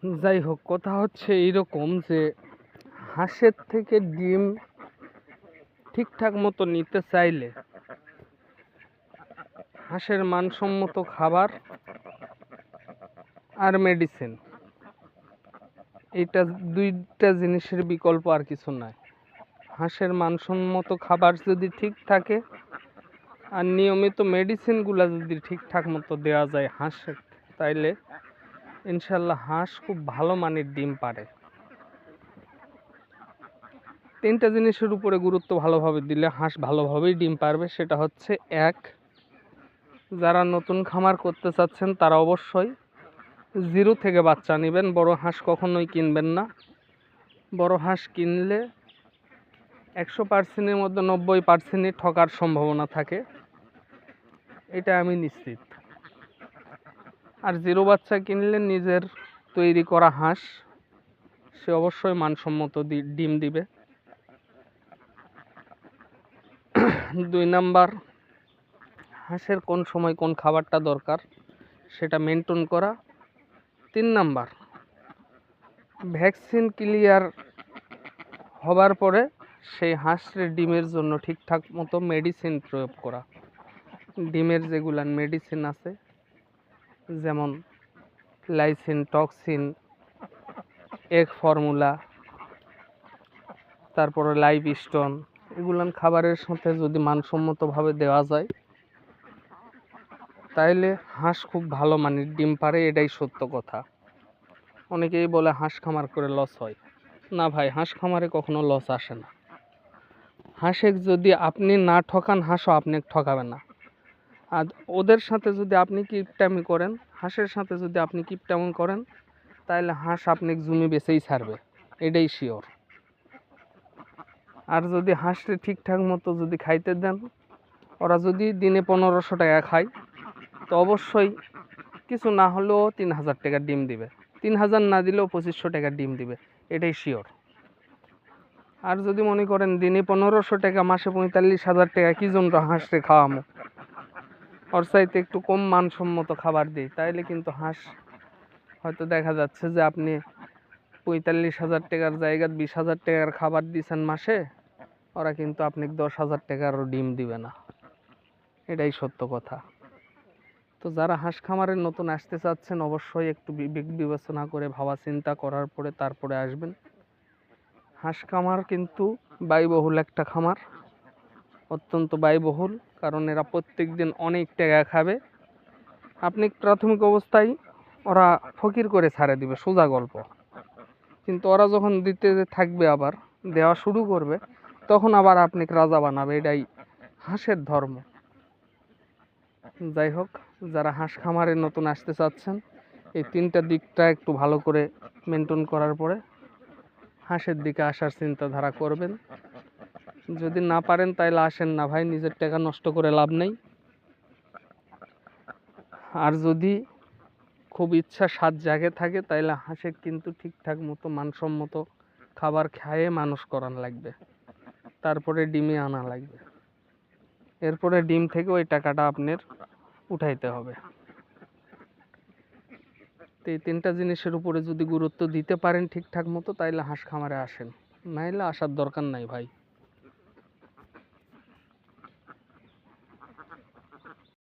যাই হোক, কথা হচ্ছে এইরকম যে হাঁসের থেকে ডিম ঠিকঠাক মতো নিতে চাইলে হাঁসের মানসম্মত খাবার আর মেডিসিন, এইটা দুইটা জিনিসের বিকল্প আর কিছু নাই। হাঁসের মানসম্মত খাবার যদি ঠিক থাকে আর নিয়মিত মেডিসিনগুলো যদি ঠিকঠাক মতো দেওয়া যায় হাঁসের, তাইলে ইনশাল্লাহ হাঁস খুব ভালো মানের ডিম পারে। তিনটা জিনিসের উপরে গুরুত্ব ভালোভাবে দিলে হাঁস ভালোভাবেই ডিম পারবে। সেটা হচ্ছে, এক, যারা নতুন খামার করতে চাচ্ছেন তারা অবশ্যই জিরো থেকে বাচ্চা নেবেন। বড় হাঁস কখনোই কিনবেন না। বড় হাঁস কিনলে 100%-এর মধ্যে 90%-ই ঠকার সম্ভাবনা থাকে, এটা আমি নিশ্চিত। আর জিরো বাচ্চা কিনলে নিজের তৈরি করা হাঁস, সে অবশ্যই মানসম্মত ডিম দিবে। 2 নাম্বার, হাঁসের কোন সময় কোন খাবারটা দরকার সেটা মেনটেন করা। 3 নাম্বার, ভ্যাকসিন ক্লিয়ার হবার পরে সেই হাঁসের ডিমের জন্য ঠিকঠাক মতো মেডিসিন প্রয়োগ করা। ডিমের যেগুলান মেডিসিন আছে, যেমন লাইসিন, টক্সিন, এগ ফর্মুলা, তারপরে লাইভ স্টোন, এগুলান খাবারের সাথে যদি মানসম্মতভাবে দেওয়া যায় তাইলে হাঁস খুব ভালো মানের ডিম পারে। এটাই সত্য কথা। অনেকেই বলে হাঁস খামার করে লস হয়। না ভাই, হাঁস খামারে কখনো লস আসে না। হাঁসের যদি আপনি না ঠকান, হাঁসও আপনাকে ঠকাবে না। আর ওদের সাথে যদি আপনি কিপটামি করেন, হাঁসের সাথে যদি আপনি কিপটামি করেন, তাহলে হাঁস আপনাকে জমি বেচেই ছাড়বে, এটাই শিওর। আর যদি হাঁসকে ঠিকঠাক মতো যদি খাইতে দেন, ওরা যদি দিনে 1500 টাকা খায়, তো অবশ্যই কিছু না হলেও 3000 টাকার ডিম দিবে। 3000 না দিলেও 2500 টাকার ডিম দিবে, এটাই শিওর। আর যদি মনে করেন দিনে 1500 টাকা, মাসে 45,000 টাকা কি জন্য হাঁসকে খাওয়ামো, ওর চাইতে একটু কম মানসম্মত খাবার দিই, তাইলে কিন্তু হাঁস হয়তো দেখা যাচ্ছে যে আপনি 45,000 টাকার জায়গায় 20,000 টাকার খাবার দিচ্ছেন মাসে, ওরা কিন্তু আপনাকে 10,000 টাকারও ডিম দিবে না, এটাই সত্য কথা। তো যারা হাঁস খামারে নতুন আসতে চাচ্ছেন, অবশ্যই একটু বিবেক বিবেচনা করে ভাবা চিন্তা করার পরে তারপরে আসবেন। হাঁস খামার কিন্তু ব্যয়বহুল একটা খামার, অত্যন্ত ব্যয়বহুল, কারণ এরা প্রত্যেক দিন অনেক টাকা খাবে। আপনি প্রাথমিক অবস্থায় ওরা ফকির করে ছাড়ে দিবে, সোজা গল্প। কিন্তু ওরা যখন দিতে থাকবে, আবার দেওয়া শুরু করবে, তখন আবার আপনাকে রাজা বানাবে, এটাই হাঁসের ধর্ম। যাই হোক, যারা হাঁস খামারে নতুন আসতে চাচ্ছেন, এই 3টা দিকটা একটু ভালো করে মেনটেন করার পরে হাঁসের দিকে আসার চিন্তাধারা করবেন। যদি না পারেন তাইলে আসেন না ভাই, নিজের টাকা নষ্ট করে লাভ নেই। আর যদি খুব ইচ্ছা স্বাদ জাগে থাকে, তাইলে হাঁসে কিন্তু ঠিকঠাক মতো মানসম্মত খাবার খাইয়ে মানুষ করান লাগবে, তারপরে ডিমে আনা লাগবে। এরপরে ডিম থেকে ওই টাকাটা আপনার উঠাইতে হবে। তো এই 3টা জিনিসের উপরে যদি গুরুত্ব দিতে পারেন ঠিকঠাক মতো, তাইলে হাঁস খামারে আসেন, নাইলে আসার দরকার নাই ভাই।